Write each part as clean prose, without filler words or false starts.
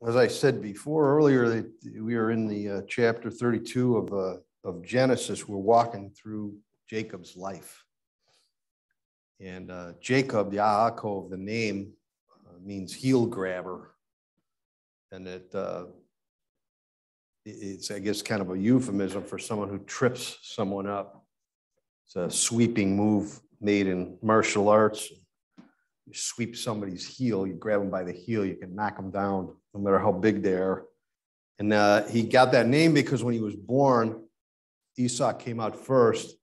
As I said before earlier, we are in the chapter 32 of Genesis. We're walking through Jacob's life. And Jacob, the Yaakov, the name means heel grabber. And it's, I guess, kind of a euphemism for someone who trips someone up. It's a sweeping move made in martial arts. You sweep somebody's heel, you grab them by the heel, you can knock them down, no matter how big they are. And he got that name because when he was born, Esau came out first.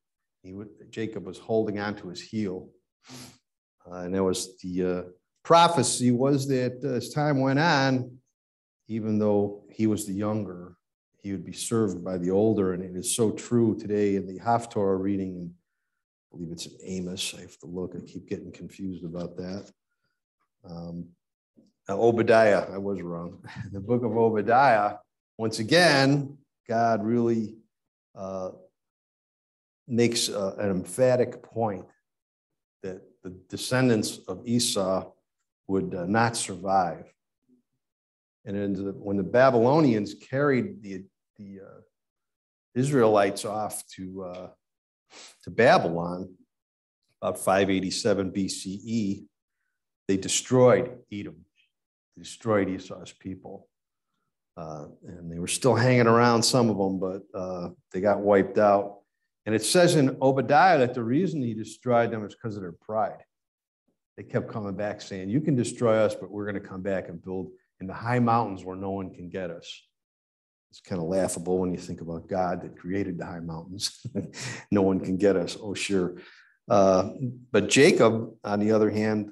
Jacob was holding on to his heel. And there was the prophecy was that as time went on, even though he was the younger, he would be served by the older. And it is so true today in the Haftorah reading, and I believe it's in Amos. I have to look. I keep getting confused about that. Obadiah, I was wrong. The book of Obadiah, once again, God really makes an emphatic point that the descendants of Esau would not survive. And when the Babylonians carried the Israelites off to Babylon, about 587 BCE, they destroyed Edom. They destroyed Esau's people. And they were still hanging around, some of them, but they got wiped out. And it says in Obadiah that the reason he destroyed them is because of their pride. They kept coming back saying, you can destroy us, but we're going to come back and build in the high mountains where no one can get us. It's kind of laughable when you think about God that created the high mountains. No one can get us. Oh, sure. But Jacob, on the other hand,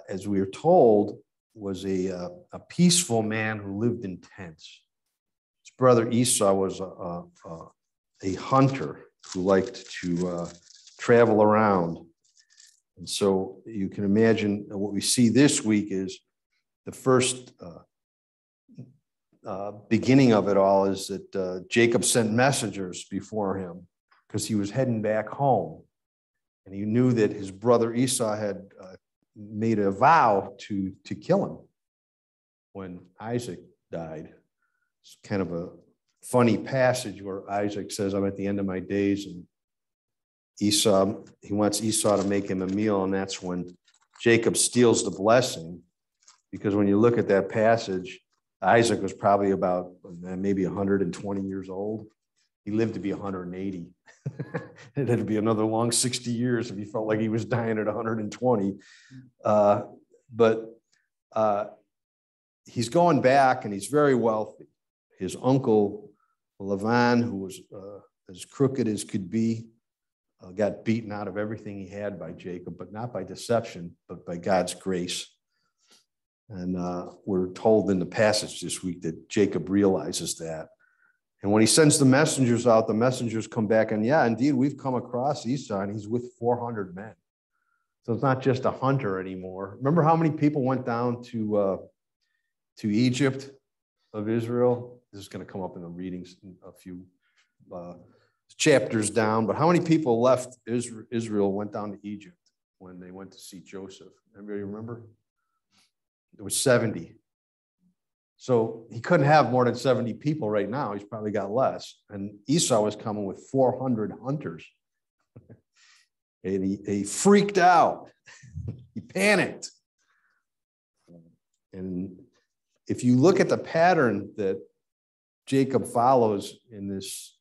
as we are told, was a peaceful man who lived in tents. His brother Esau was a hunter who liked to travel around. And so you can imagine what we see this week is the first beginning of it all is that Jacob sent messengers before him because he was heading back home. And he knew that his brother Esau had made a vow to kill him when Isaac died. It's kind of a funny passage where Isaac says, I'm at the end of my days, and Esau, he wants Esau to make him a meal, and that's when Jacob steals the blessing, because when you look at that passage, Isaac was probably about maybe 120 years old. He lived to be 180. It had to be another long 60 years if he felt like he was dying at 120. But he's going back, and he's very wealthy. His uncle, Lavan, who was as crooked as could be, got beaten out of everything he had by Jacob, but not by deception, but by God's grace. And we're told in the passage this week that Jacob realizes that. And when he sends the messengers out, the messengers come back and, yeah, indeed, we've come across Esau, and he's with 400 men. So it's not just a hunter anymore. Remember how many people went down to Egypt of Israel? This is going to come up in the readings in a few chapters down. But how many people left Israel, went down to Egypt when they went to see Joseph? Anybody remember? It was 70. So he couldn't have more than 70 people right now. He's probably got less. And Esau was coming with 400 hunters. And he freaked out. He panicked. And if you look at the pattern that Jacob follows in this,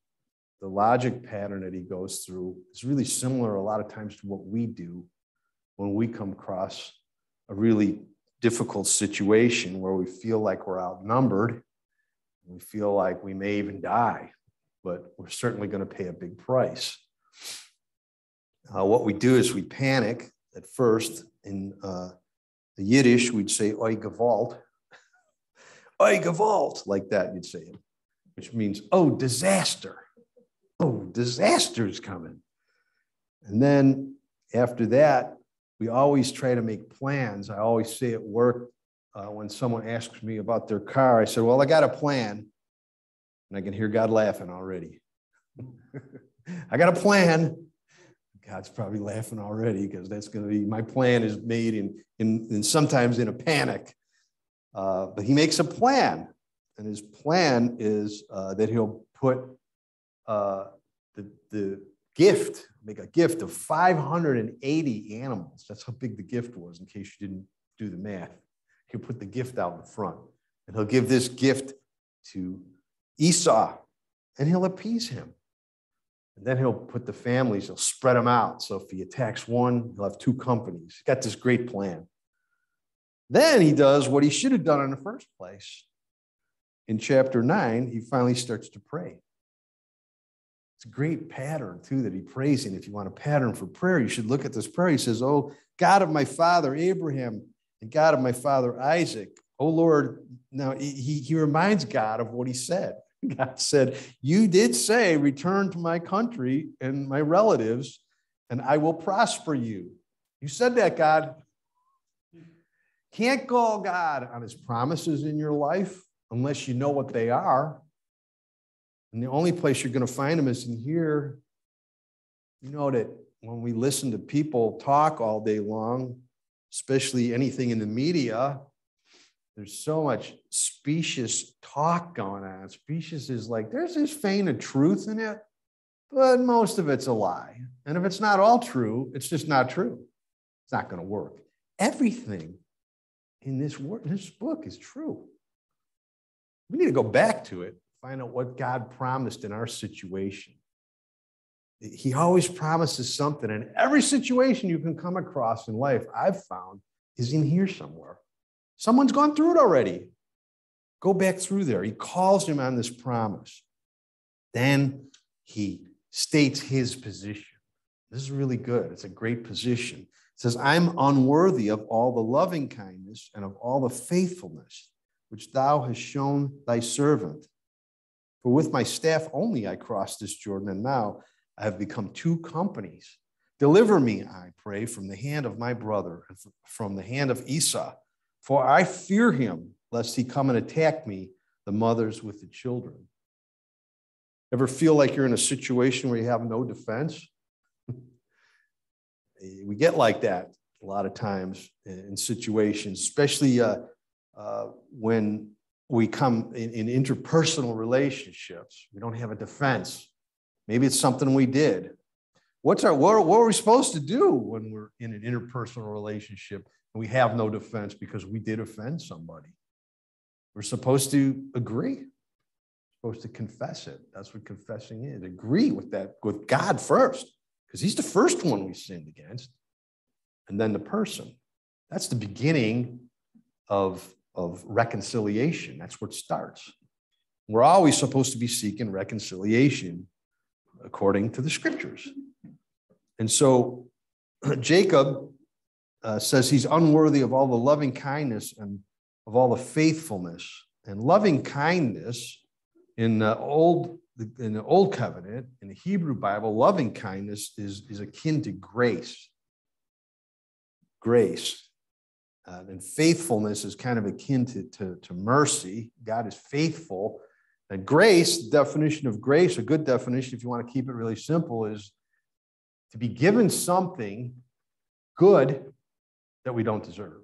the logic pattern that he goes through, it's really similar a lot of times to what we do when we come across a really difficult situation where we feel like we're outnumbered. We feel like we may even die, but we're certainly going to pay a big price. What we do is we panic at first. In the Yiddish, we'd say, oi gewalt. Oi gewalt, like that you'd say it, which means, oh, disaster. Oh, disaster is coming. And then after that, we always try to make plans. I always say at work, when someone asks me about their car, I said, well, I got a plan. And I can hear God laughing already. I got a plan. God's probably laughing already because that's going to be, my plan is made in sometimes in a panic. But he makes a plan. And his plan is that he'll put the gift, make a gift of 580 animals. That's how big the gift was, in case you didn't do the math. He'll put the gift out in front. And he'll give this gift to Esau, and he'll appease him. And then he'll put the families, he'll spread them out. So if he attacks one, he'll have two companies. He's got this great plan. Then he does what he should have done in the first place. In chapter 9, he finally starts to pray. It's a great pattern, too, that he prays in. If you want a pattern for prayer, you should look at this prayer. He says, "Oh, God of my father Abraham and God of my father Isaac." Oh, Lord. Now, he reminds God of what he said. God said, "You did say, return to my country and my relatives, and I will prosper you." You said that, God. Can't call God on his promises in your life unless you know what they are. And the only place you're going to find them is in here. You know that when we listen to people talk all day long, especially anything in the media, there's so much specious talk going on. Specious is like, there's this vein of truth in it, but most of it's a lie. And if it's not all true, it's just not true. It's not going to work. Everything in this book is true. We need to go back to it, find out what God promised in our situation. He always promises something, and every situation you can come across in life, I've found, is in here somewhere. Someone's gone through it already. Go back through there. He calls him on this promise. Then he states his position. This is really good. It's a great position. It says, "I'm unworthy of all the loving kindness and of all the faithfulness which thou hast shown thy servant. For with my staff only I crossed this Jordan, and now I have become two companies. Deliver me, I pray, from the hand of my brother and from the hand of Esau. For I fear him, lest he come and attack me, the mothers with the children." Ever feel like you're in a situation where you have no defense? We get like that a lot of times in situations, especially when we come in interpersonal relationships. We don't have a defense. Maybe it's something we did. What are we supposed to do when we're in an interpersonal relationship and we have no defense because we did offend somebody? We're supposed to agree. We're supposed to confess it. That's what confessing is. Agree with that, with God first, because he's the first one we sinned against, and then the person. That's the beginning of reconciliation. That's where it starts. We're always supposed to be seeking reconciliation according to the scriptures. And so Jacob says he's unworthy of all the loving kindness and of all the faithfulness. And loving kindness in the old covenant, in the Hebrew Bible, loving kindness is akin to grace. Grace. And faithfulness is kind of akin to mercy. God is faithful. And grace, the definition of grace, a good definition, if you want to keep it really simple, is to be given something good that we don't deserve.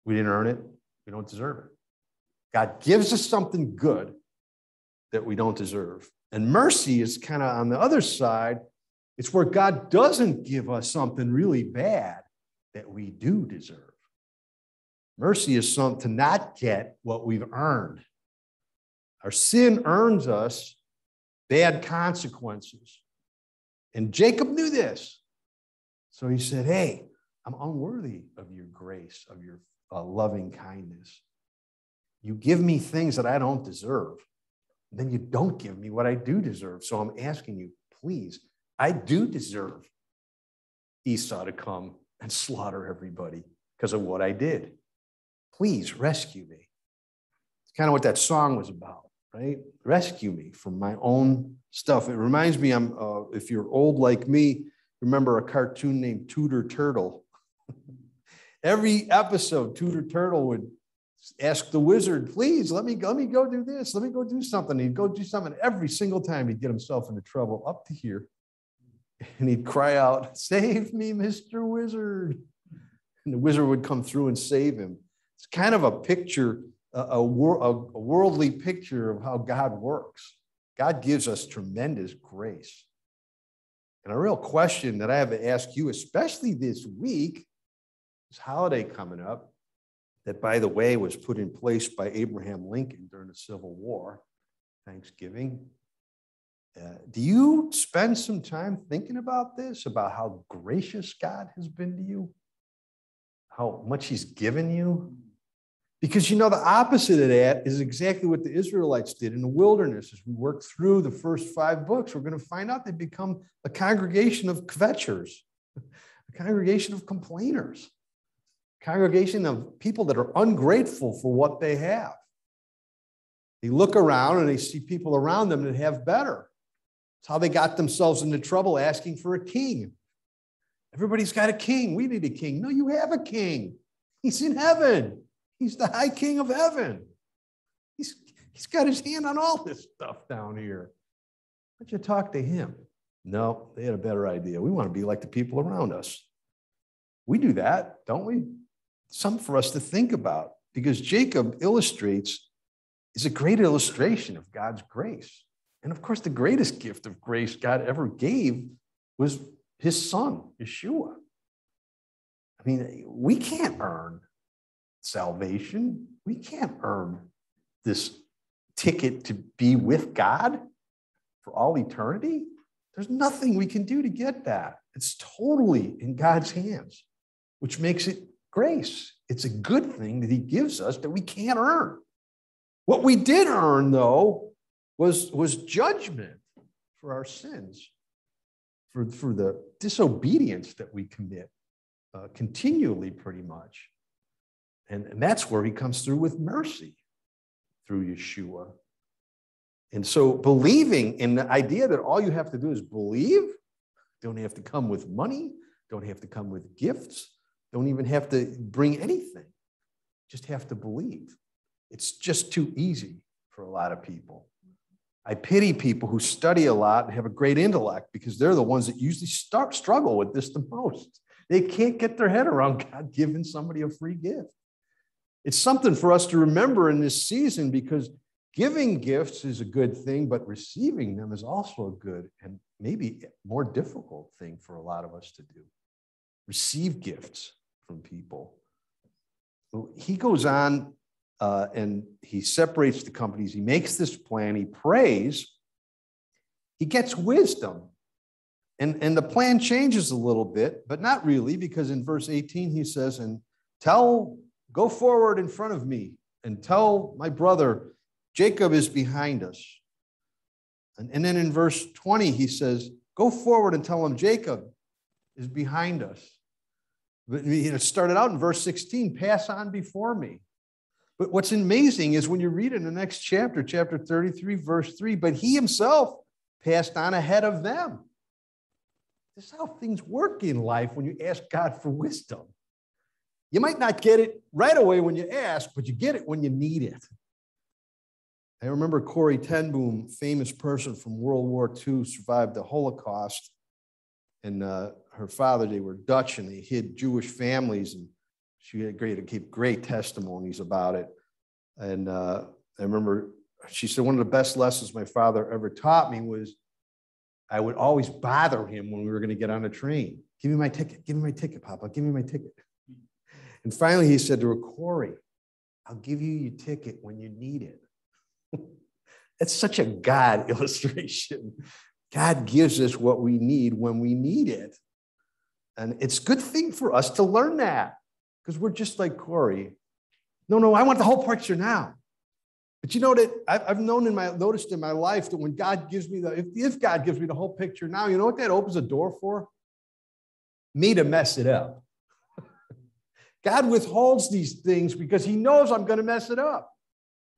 We didn't earn it. We don't deserve it. God gives us something good that we don't deserve. And mercy is kind of on the other side. It's where God doesn't give us something really bad that we do deserve. Mercy is to not get what we've earned. Our sin earns us bad consequences. And Jacob knew this. So he said, "Hey, I'm unworthy of your grace, of your loving kindness. You give me things that I don't deserve. Then you don't give me what I do deserve. So I'm asking you, please, I do deserve Esau to come and slaughter everybody because of what I did. Please rescue me." It's kind of what that song was about, right? Rescue me from my own stuff. It reminds me, if you're old like me, remember a cartoon named Tudor Turtle. Every episode, Tudor Turtle would ask the wizard, "Please, let me go do this. Let me go do something." He'd go do something. Every single time he'd get himself into trouble up to here. And he'd cry out, "Save me, Mr. Wizard." And the wizard would come through and save him. It's kind of a picture, a worldly picture of how God works. God gives us tremendous grace. And a real question that I have to ask you, especially this week, this holiday coming up, that, by the way, was put in place by Abraham Lincoln during the Civil War, Thanksgiving. Do you spend some time thinking about this, about how gracious God has been to you? How much he's given you? Because, you know, the opposite of that is exactly what the Israelites did in the wilderness. As we work through the first 5 books, we're going to find out they become a congregation of kvetchers, a congregation of complainers, a congregation of people that are ungrateful for what they have. They look around and they see people around them that have better. It's how they got themselves into trouble asking for a king. Everybody's got a king. We need a king. No, you have a king. He's in heaven. He's the high king of heaven. He's got his hand on all this stuff down here. Why don't you talk to him? No, they had a better idea. We want to be like the people around us. We do that, don't we? Something for us to think about, because Jacob is a great illustration of God's grace. And of course, the greatest gift of grace God ever gave was his son, Yeshua. I mean, we can't earn salvation. We can't earn this ticket to be with God for all eternity. There's nothing we can do to get that. It's totally in God's hands, which makes it grace. It's a good thing that he gives us that we can't earn. What we did earn, though, was judgment for our sins, for the disobedience that we commit continually, pretty much. And that's where he comes through with mercy through Yeshua. And so believing in the idea that all you have to do is believe, don't have to come with money, don't have to come with gifts, don't even have to bring anything, just have to believe. It's just too easy for a lot of people. I pity people who study a lot and have a great intellect, because they're the ones that usually struggle with this the most. They can't get their head around God giving somebody a free gift. It's something for us to remember in this season, because giving gifts is a good thing, but receiving them is also a good and maybe more difficult thing for a lot of us to do. Receive gifts from people. He goes on and he separates the companies. He makes this plan. He prays. He gets wisdom. And the plan changes a little bit, but not really, because in verse 18 he says, and go forward in front of me and tell my brother, Jacob is behind us. And then in verse 20, he says, go forward and tell him Jacob is behind us. But it started out in verse 16, pass on before me. But what's amazing is when you read in the next chapter, chapter 33, verse 3, but he himself passed on ahead of them. This is how things work in life when you ask God for wisdom. You might not get it right away when you ask, but you get it when you need it. I remember Corrie ten Boom, famous person from World War II, survived the Holocaust. And her father, they were Dutch, and they hid Jewish families. And she had great testimonies about it. And I remember she said, one of the best lessons my father ever taught me was I would always bother him when we were going to get on a train. Give me my ticket, Papa, give me my ticket. And finally he said to her, Corrie, I'll give you your ticket when you need it. That's such a God illustration. God gives us what we need when we need it. And it's a good thing for us to learn that, because we're just like Corrie. No, I want the whole picture now. But you know that I've noticed in my life that when God gives me if God gives me the whole picture now, you know what that opens a door for? Me to mess it up. God withholds these things because he knows I'm going to mess it up.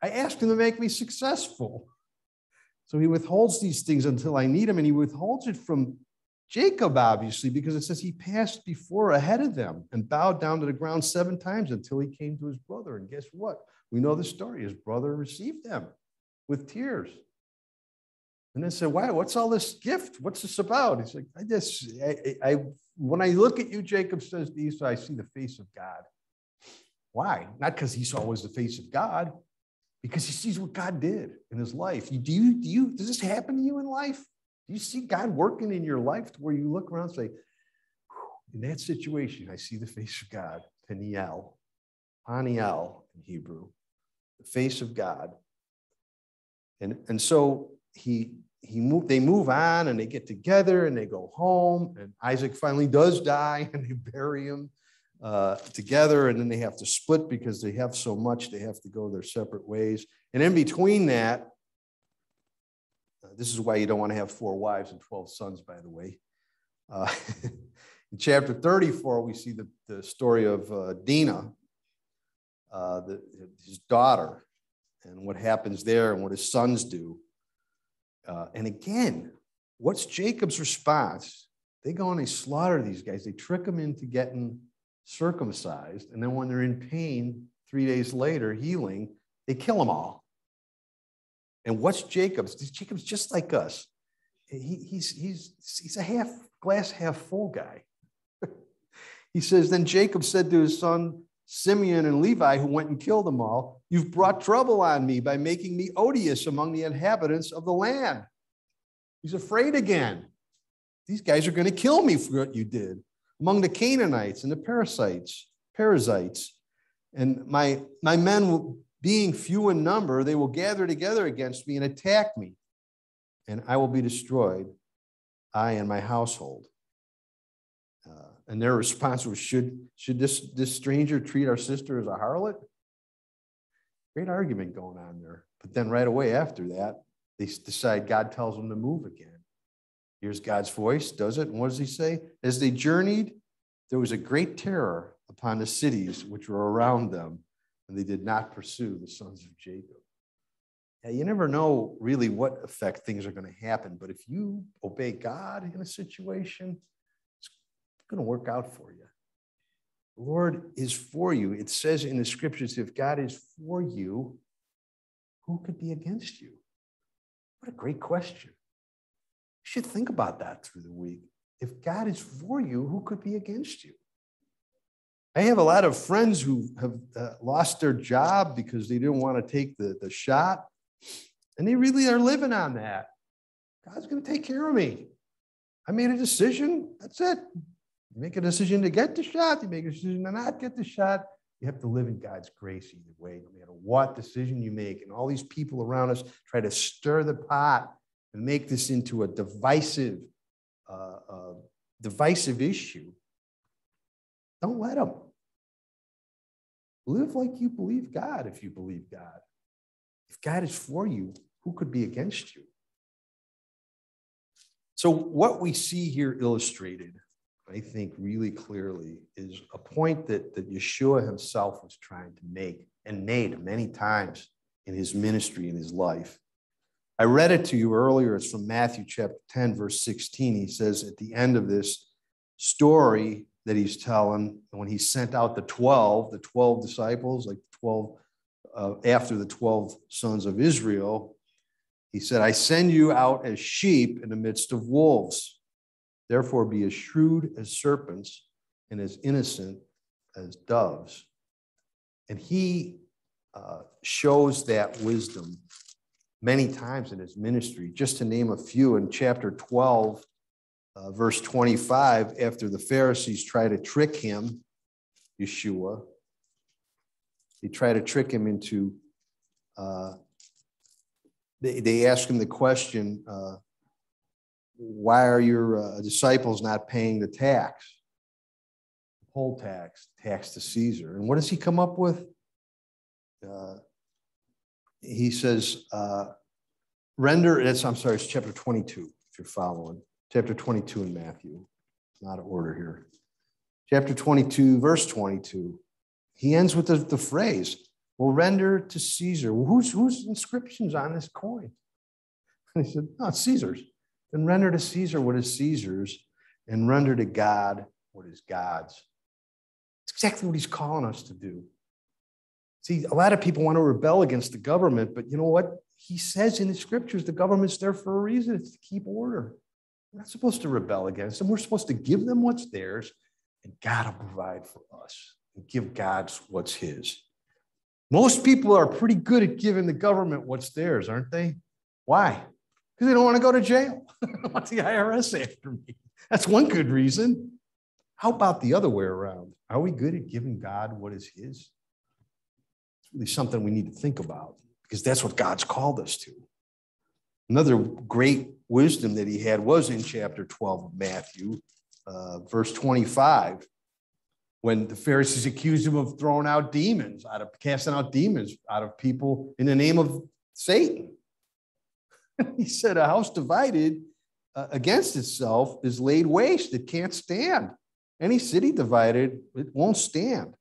I asked him to make me successful. So he withholds these things until I need him, and he withholds it from Jacob, obviously, because it says he passed before ahead of them and bowed down to the ground 7 times until he came to his brother. And guess what? We know the story. His brother received them with tears. And then said, why? What's all this gift? What's this about? He's like, when I look at you, Jacob says to Esau, I see the face of God. Why? Not because he saw was the face of God, because he sees what God did in his life. Does this happen to you in life? Do you see God working in your life to where you look around and say, in that situation, I see the face of God, Peniel in Hebrew, the face of God. And so they move on and they get together and they go home, and Isaac finally does die and they bury him together, and then they have to split because they have so much, they have to go their separate ways. And in between that, this is why you don't want to have 4 wives and 12 sons, by the way. In chapter 34, we see the story of Dinah, his daughter, and what happens there and what his sons do. And again, what's Jacob's response? They go and they slaughter these guys. They trick them into getting circumcised. And then when they're in pain, 3 days later, healing, they kill them all. And what's Jacob's? Jacob's just like us. He's a half glass, half full guy. He says, then Jacob said to his son Simeon and Levi, who went and killed them all, you've brought trouble on me by making me odious among the inhabitants of the land. He's afraid again. These guys are going to kill me for what you did. Among the Canaanites and the Perizzites. And my men, being few in number, they will gather together against me and attack me. And I will be destroyed, I and my household. And their response was, should this stranger treat our sister as a harlot? Great argument going on there. But then right away after that, they decide God tells them to move again. Here's God's voice, does it? And what does he say? As they journeyed, there was a great terror upon the cities which were around them, and they did not pursue the sons of Jacob. Now, you never know really what effect things are going to happen, but if you obey God in a situation, it's going to work out for you. The Lord is for you. It says in the scriptures, if God is for you, who could be against you? What a great question. You should think about that through the week. If God is for you, who could be against you? I have a lot of friends who have lost their job because they didn't want to take the shot, and they really are living on that. God's going to take care of me. I made a decision. That's it. You make a decision to get the shot. You make a decision to not get the shot. You have to live in God's grace either way, no matter what decision you make. And all these people around us try to stir the pot and make this into a divisive issue. Don't let them. Live like you believe God if you believe God. If God is for you, who could be against you? So what we see here illustrated, I think really clearly, is a point that Yeshua himself was trying to make and made many times in his ministry, in his life. I read it to you earlier. It's from Matthew chapter 10, verse 16. He says at the end of this story that he's telling, when he sent out the 12 disciples, like 12, after the 12 sons of Israel, he said, I send you out as sheep in the midst of wolves. Therefore, be as shrewd as serpents and as innocent as doves. And he shows that wisdom many times in his ministry. Just to name a few, in chapter 12, verse 25, after the Pharisees try to trick him, Yeshua, they try to trick him into, they ask him the question, why are your disciples not paying the tax? The poll tax to Caesar. And what does he come up with? He says, it's chapter 22, if you're following. Chapter 22 in Matthew. It's out of order here. Chapter 22, verse 22. He ends with the phrase, well, render to Caesar. Well, whose inscription's on this coin? And he said, no, it's Caesar's. Then render to Caesar what is Caesar's, and render to God what is God's. It's exactly what he's calling us to do. See, a lot of people want to rebel against the government, but you know what? He says in the scriptures, the government's there for a reason. It's to keep order. We're not supposed to rebel against them. We're supposed to give them what's theirs, and God will provide for us. and give God what's his. Most people are pretty good at giving the government what's theirs, aren't they? Why? Because they don't want to go to jail. I don't want the IRS after me. That's one good reason. How about the other way around? Are we good at giving God what is his? It's really something we need to think about, because that's what God's called us to. Another great wisdom that he had was in chapter 12 of Matthew, verse 25, when the Pharisees accused him of casting out demons out of people in the name of Satan. He said, a house divided against itself is laid waste. It can't stand. Any city divided, it won't stand.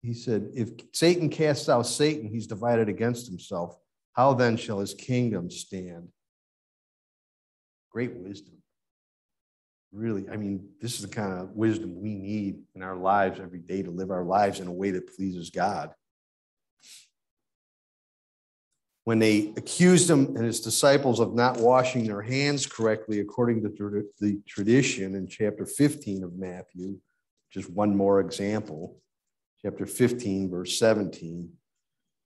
He said, if Satan casts out Satan, he's divided against himself. How then shall his kingdom stand? Great wisdom. Really, I mean, this is the kind of wisdom we need in our lives every day to live our lives in a way that pleases God. When they accused him and his disciples of not washing their hands correctly, according to the tradition in chapter 15 of Matthew, just one more example, chapter 15, verse 17,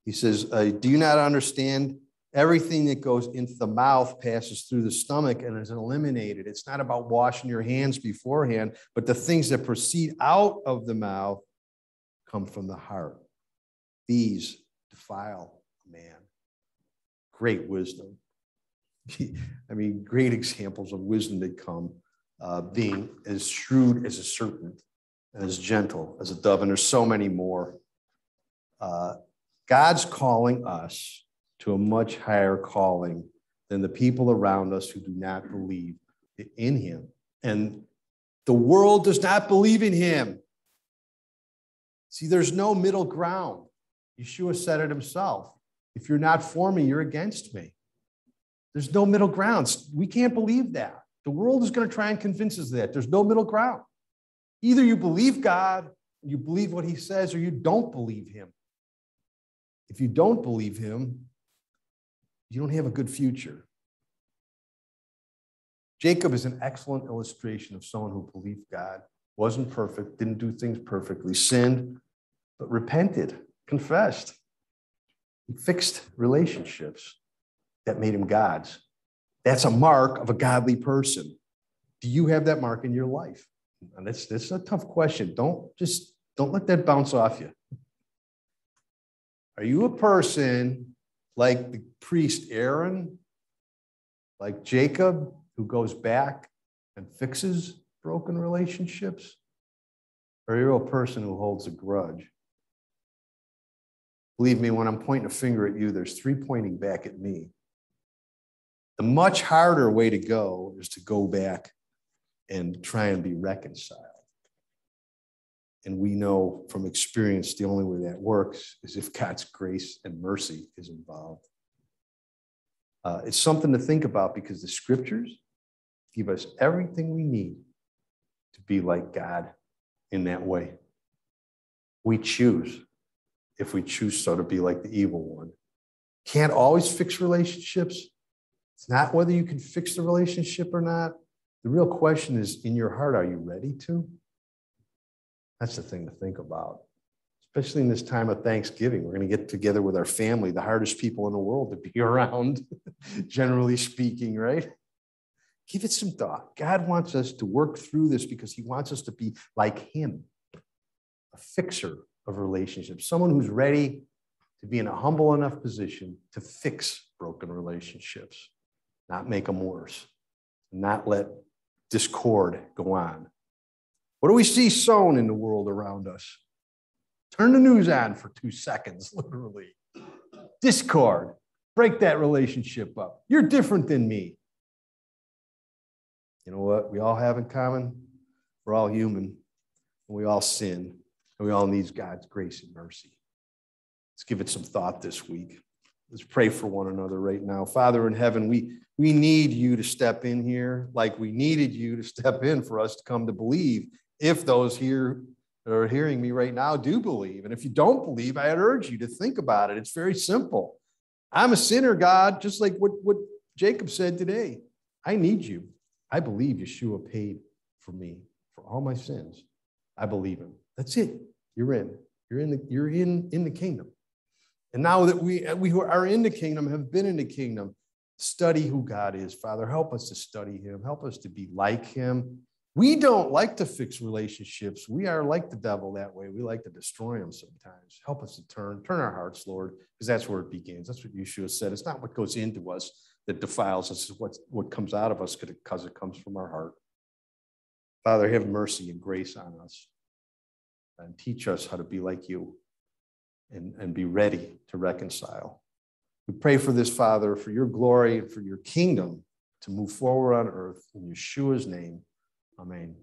he says, do you not understand? Everything that goes into the mouth passes through the stomach and is eliminated. It's not about washing your hands beforehand, but the things that proceed out of the mouth come from the heart. These defile a man. Great wisdom. I mean, great examples of wisdom that come, being as shrewd as a serpent and as gentle as a dove. And there's so many more. God's calling us to a much higher calling than the people around us who do not believe in him. And the world does not believe in him. See, there's no middle ground. Yeshua said it himself. If you're not for me, you're against me. There's no middle ground. We can't believe that. The world is going to try and convince us that. There's no middle ground. Either you believe God, you believe what he says, or you don't believe him. If you don't believe him, you don't have a good future. Jacob is an excellent illustration of someone who believed God, wasn't perfect, didn't do things perfectly, sinned, but repented, confessed. He fixed relationships that made him God's. That's a mark of a godly person. Do you have that mark in your life? And that's a tough question. Don't let that bounce off you. Are you a person like the priest Aaron, like Jacob, who goes back and fixes broken relationships? Or are you a person who holds a grudge? Believe me, when I'm pointing a finger at you, there's three pointing back at me. The much harder way to go is to go back and try and be reconciled. And we know from experience the only way that works is if God's grace and mercy is involved. It's something to think about because the scriptures give us everything we need to be like God in that way. We choose, if we choose so, to be like the evil one. Can't always fix relationships. It's not whether you can fix the relationship or not. The real question is, in your heart, are you ready to? That's the thing to think about, especially in this time of Thanksgiving. We're going to get together with our family, the hardest people in the world to be around, generally speaking, right? Give it some thought. God wants us to work through this because he wants us to be like him, a fixer of relationships, someone who's ready to be in a humble enough position to fix broken relationships, not make them worse, not let discord go on. What do we see sown in the world around us? Turn the news on for 2 seconds, literally. Discord. Break that relationship up. You're different than me. You know what we all have in common? We're all human, and we all sin, and we all need God's grace and mercy. Let's give it some thought this week. Let's pray for one another right now. Father in heaven, we need you to step in here like we needed you to step in for us to come to believe. If those here that are hearing me right now do believe. And if you don't believe, I urge you to think about it. It's very simple. I'm a sinner, God, just like what Jacob said today. I need you. I believe Yeshua paid for me, for all my sins. I believe him. That's it. you're in. You're in the kingdom. And now that we who are in the kingdom, have been in the kingdom, study who God is. Father, help us to study him. Help us to be like him. We don't like to fix relationships. We are like the devil that way. We like to destroy them sometimes. Help us to turn our hearts, Lord, because that's where it begins. That's what Yeshua said. It's not what goes into us that defiles us. It's what comes out of us because it comes from our heart. Father, have mercy and grace on us and teach us how to be like you and be ready to reconcile. We pray for this, Father, for your glory and for your kingdom to move forward on earth. In Yeshua's name, amen.